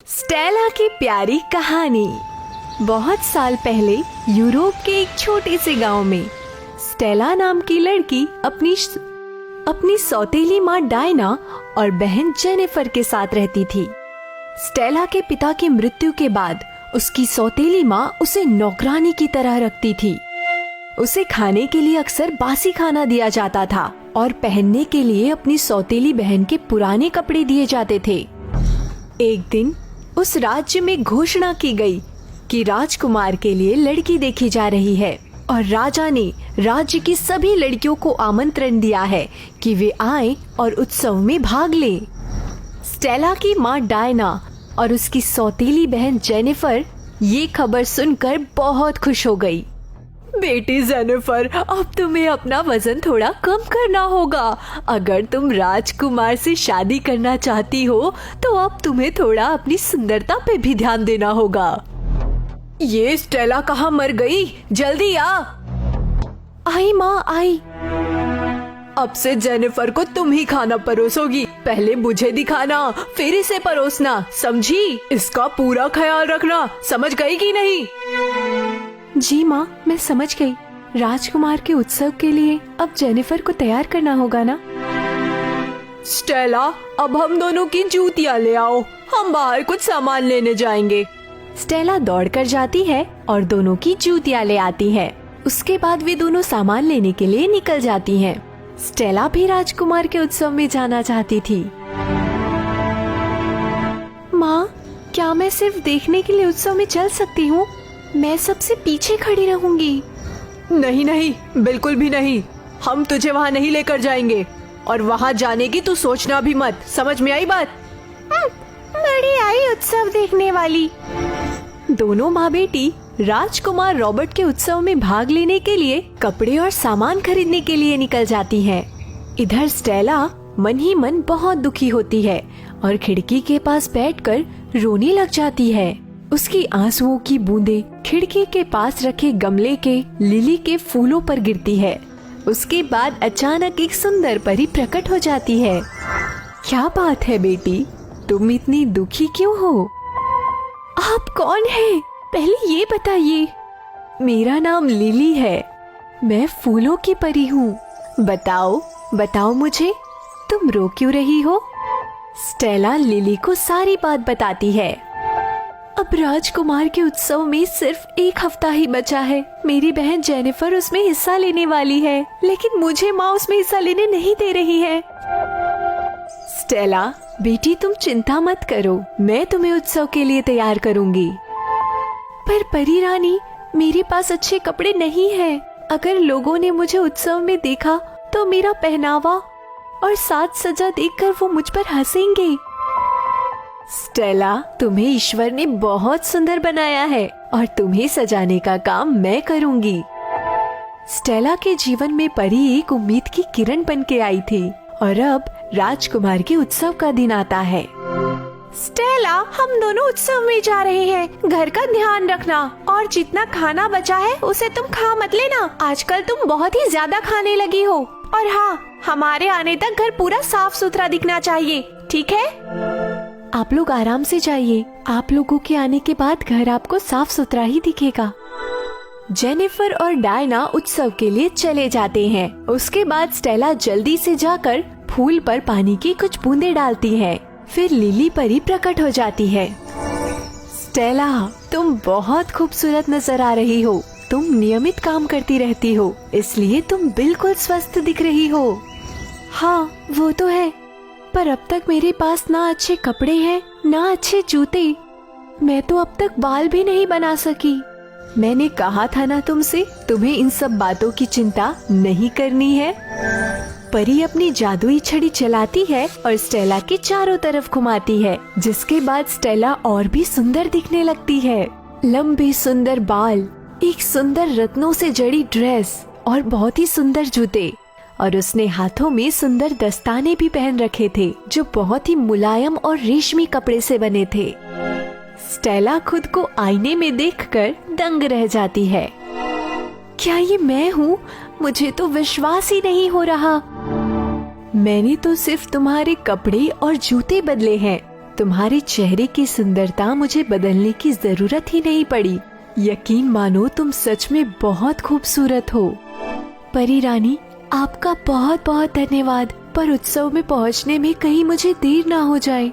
Stella की प्यारी कहानी। बहुत साल पहले यूरोप के एक छोटे से गांव में स्टेला नाम की लड़की अपनी सौतेली माँ डायना और बहन जेनिफर के साथ रहती थी। स्टेला के पिता की मृत्यु के बाद उसकी सौतेली माँ उसे नौकरानी की तरह रखती थी। उसे खाने के लिए अक्सर बासी खाना दिया जाता था और पहनने के लिए अपनी सौतेली बहन के पुराने कपड़े दिए जाते थे। एक दिन उस राज्य में घोषणा की गई कि राजकुमार के लिए लड़की देखी जा रही है और राजा ने राज्य की सभी लड़कियों को आमंत्रण दिया है कि वे आएं और उत्सव में भाग लें। स्टेला की माँ डायना और उसकी सौतेली बहन जेनिफर ये खबर सुनकर बहुत खुश हो गई। बेटी जेनिफर, अब तुम्हें अपना वजन थोड़ा कम करना होगा। अगर तुम राजकुमार से शादी करना चाहती हो तो अब तुम्हें थोड़ा अपनी सुंदरता पे भी ध्यान देना होगा। ये स्टेला कहाँ मर गई? जल्दी आ। आई माँ, आई। अब से जेनिफर को तुम ही खाना परोसोगी। पहले मुझे दिखाना, फिर इसे परोसना, समझी? इसका पूरा ख्याल रखना, समझ गई कि नहीं? जी माँ, मैं समझ गई। राजकुमार के उत्सव के लिए अब जेनिफर को तैयार करना होगा ना? स्टेला, अब हम दोनों की जूतियाँ ले आओ, हम बाहर कुछ सामान लेने जाएंगे। स्टेला दौड़कर जाती है और दोनों की जूतियाँ ले आती है। उसके बाद वे दोनों सामान लेने के लिए निकल जाती हैं। स्टेला भी राजकुमार के उत्सव में जाना चाहती थी। माँ, क्या मैं सिर्फ देखने के लिए उत्सव में चल सकती हूँ? मैं सबसे पीछे खड़ी रहूंगी। नहीं नहीं, बिल्कुल भी नहीं। हम तुझे वहाँ नहीं लेकर जाएंगे और वहाँ जाने की तू सोचना भी मत। समझ में आई बात? बड़ी आई उत्सव देखने वाली। दोनों माँ बेटी राजकुमार रॉबर्ट के उत्सव में भाग लेने के लिए कपड़े और सामान खरीदने के लिए निकल जाती हैं। इधर स्टेला मन ही मन बहुत दुखी होती है और खिड़की के पास बैठकर रोने लग जाती है। उसकी आंसुओं की बूंदें खिड़की के पास रखे गमले के लिली के फूलों पर गिरती है। उसके बाद अचानक एक सुंदर परी प्रकट हो जाती है। क्या बात है बेटी, तुम इतनी दुखी क्यों हो? आप कौन हैं? पहले ये बताइए। मेरा नाम लिली है, मैं फूलों की परी हूँ। बताओ बताओ मुझे, तुम रो क्यों रही हो? स्टेला लिली को सारी बात बताती है। अब राजकुमार के उत्सव में सिर्फ एक हफ्ता ही बचा है। मेरी बहन जेनिफर उसमें हिस्सा लेने वाली है, लेकिन मुझे माँ उसमें हिस्सा लेने नहीं दे रही है। स्टेला बेटी, तुम चिंता मत करो, मैं तुम्हें उत्सव के लिए तैयार करूंगी। पर परी रानी, मेरे पास अच्छे कपड़े नहीं हैं। अगर लोगों ने मुझे उत्सव में देखा तो मेरा पहनावा और साज सज्जा देखकर वो मुझ पर हंसेंगे। स्टेला, तुम्हें ईश्वर ने बहुत सुंदर बनाया है और तुम्हें सजाने का काम मैं करूंगी। स्टेला के जीवन में परी एक उम्मीद की किरण बन के आई थी और अब राजकुमार के उत्सव का दिन आता है। स्टेला, हम दोनों उत्सव में जा रहे हैं। घर का ध्यान रखना और जितना खाना बचा है उसे तुम खा मत लेना। आजकल तुम बहुत ही ज्यादा खाने लगी हो। और हाँ, हमारे आने तक घर पूरा साफ सुथरा दिखना चाहिए, ठीक है? आप लोग आराम से जाइए, आप लोगों के आने के बाद घर आपको साफ सुथरा ही दिखेगा। जेनिफर और डायना उत्सव के लिए चले जाते हैं। उसके बाद स्टेला जल्दी से जाकर फूल पर पानी की कुछ बूंदें डालती है। फिर लिली परी प्रकट हो जाती है। स्टेला, तुम बहुत खूबसूरत नजर आ रही हो। तुम नियमित काम करती रहती हो, इसलिए तुम बिल्कुल स्वस्थ दिख रही हो। हाँ, वो तो है, पर अब तक मेरे पास ना अच्छे कपड़े हैं ना अच्छे जूते। मैं तो अब तक बाल भी नहीं बना सकी। मैंने कहा था ना तुमसे, तुम्हें इन सब बातों की चिंता नहीं करनी है। परी अपनी जादुई छड़ी चलाती है और स्टेला के चारों तरफ घुमाती है, जिसके बाद स्टेला और भी सुंदर दिखने लगती है। लंबे सुंदर बाल, एक सुंदर रत्नों से जड़ी ड्रेस और बहुत ही सुंदर जूते, और उसने हाथों में सुंदर दस्ताने भी पहन रखे थे जो बहुत ही मुलायम और रेशमी कपड़े से बने थे। स्टेला खुद को आईने में देखकर दंग रह जाती है। क्या ये मैं हूँ? मुझे तो विश्वास ही नहीं हो रहा। मैंने तो सिर्फ तुम्हारे कपड़े और जूते बदले हैं, तुम्हारे चेहरे की सुंदरता मुझे बदलने की जरूरत ही नहीं पड़ी। यकीन मानो तुम सच में बहुत खूबसूरत हो। परी रानी, आपका बहुत बहुत धन्यवाद, पर उत्सव में पहुंचने में कहीं मुझे देर ना हो जाए।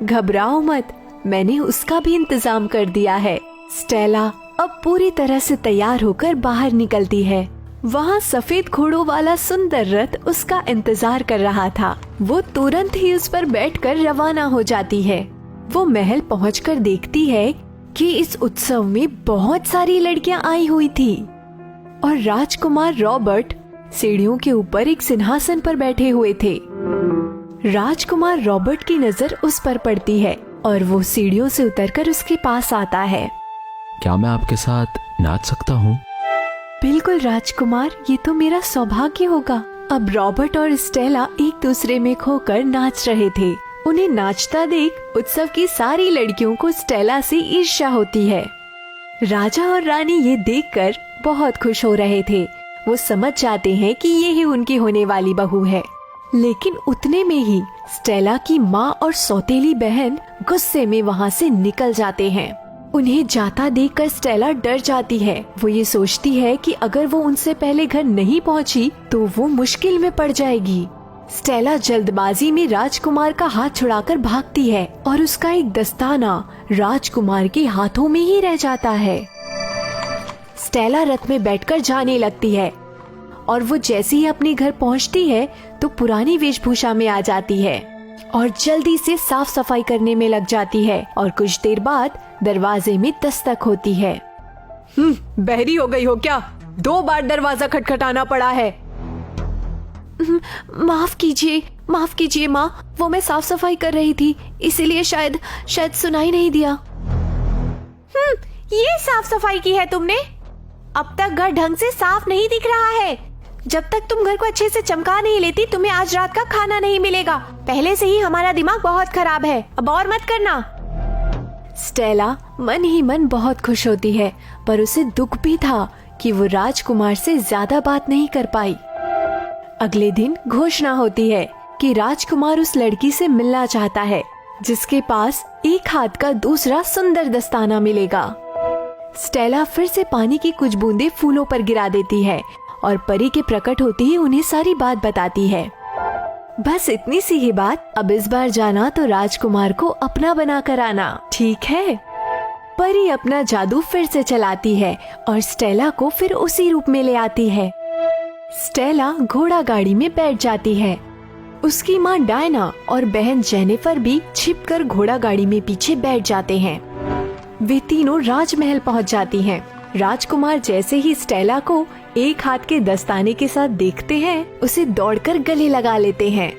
घबराओ मत, मैंने उसका भी इंतजाम कर दिया है। स्टेला अब पूरी तरह से तैयार होकर बाहर निकलती है। वहाँ सफेद घोड़ों वाला सुंदर रथ उसका इंतजार कर रहा था। वो तुरंत ही उस पर बैठकर रवाना हो जाती है। वो महल पहुंचकर देखती है कि इस उत्सव में बहुत सारी लड़कियां आई हुई थी और राजकुमार रॉबर्ट सीढ़ियों के ऊपर एक सिंहासन पर बैठे हुए थे। राजकुमार रॉबर्ट की नजर उस पर पड़ती है और वो सीढ़ियों से उतरकर उसके पास आता है। क्या मैं आपके साथ नाच सकता हूँ? बिल्कुल राजकुमार, ये तो मेरा सौभाग्य होगा। अब रॉबर्ट और स्टेला एक दूसरे में खोकर नाच रहे थे। उन्हें नाचता देख उत्सव की सारी लड़कियों को स्टेला से ईर्ष्या होती है। राजा और रानी ये देखकर बहुत खुश हो रहे थे। वो समझ जाते हैं कि ये ही उनकी होने वाली बहू है। लेकिन उतने में ही स्टेला की माँ और सौतेली बहन गुस्से में वहाँ से निकल जाते हैं। उन्हें जाता देखकर स्टेला डर जाती है। वो ये सोचती है कि अगर वो उनसे पहले घर नहीं पहुँची तो वो मुश्किल में पड़ जाएगी। स्टेला जल्दबाजी में राजकुमार का हाथ छुड़ाकर भागती है और उसका एक दस्ताना राजकुमार के हाथों में ही रह जाता है। स्टेला रथ में बैठकर जाने लगती है और वो जैसे ही अपने घर पहुंचती है तो पुरानी वेशभूषा में आ जाती है और जल्दी से साफ सफाई करने में लग जाती है। और कुछ देर बाद दरवाजे में दस्तक होती है। बहरी हो गई हो क्या? 2 बार दरवाजा खटखटाना पड़ा है। माफ कीजिए माँ, वो मैं साफ सफाई कर रही थी, इसीलिए शायद सुनाई नहीं दिया। ये साफ सफाई की है तुमने? अब तक घर ढंग से साफ नहीं दिख रहा है। जब तक तुम घर को अच्छे से चमका नहीं लेती तुम्हें आज रात का खाना नहीं मिलेगा। पहले से ही हमारा दिमाग बहुत खराब है, अब और मत करना। स्टेला मन ही मन बहुत खुश होती है, पर उसे दुख भी था कि वो राजकुमार से ज्यादा बात नहीं कर पाई। अगले दिन घोषणा होती है कि राजकुमार उस लड़की से मिलना चाहता है जिसके पास एक हाथ का दूसरा सुंदर दस्ताना मिलेगा। स्टेला फिर से पानी की कुछ बूंदें फूलों पर गिरा देती है और परी के प्रकट होते ही उन्हें सारी बात बताती है। बस इतनी सी ही बात, अब इस बार जाना तो राजकुमार को अपना बना कर आना, ठीक है? परी अपना जादू फिर से चलाती है और स्टेला को फिर उसी रूप में ले आती है। स्टेला घोड़ा गाड़ी में बैठ जाती है। उसकी माँ डायना और बहन जेनिफर भी छिपकर घोड़ा गाड़ी में पीछे बैठ जाते हैं। वे तीनों राजमहल पहुँच जाती हैं। राजकुमार जैसे ही स्टेला को एक हाथ के दस्ताने के साथ देखते हैं, उसे दौड़कर गले लगा लेते हैं।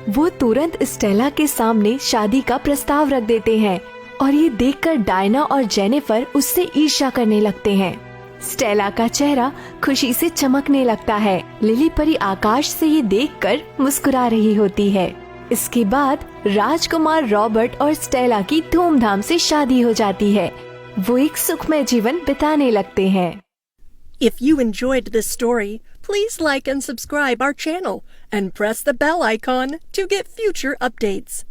वो तुरंत स्टेला के सामने शादी का प्रस्ताव रख देते हैं और ये देखकर डायना और जेनिफर उससे ईर्ष्या करने लगते हैं। स्टेला का चेहरा खुशी से चमकने लगता है। लिली परी आकाश से ये देखकर मुस्कुरा रही होती है। इसके बाद राजकुमार रॉबर्ट और स्टेला की धूमधाम से शादी हो जाती है। वो एक सुखमय जीवन बिताने लगते हैं। If you enjoyed this story, please like and subscribe our channel and press the bell icon to get future updates.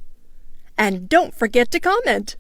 And don't forget to comment.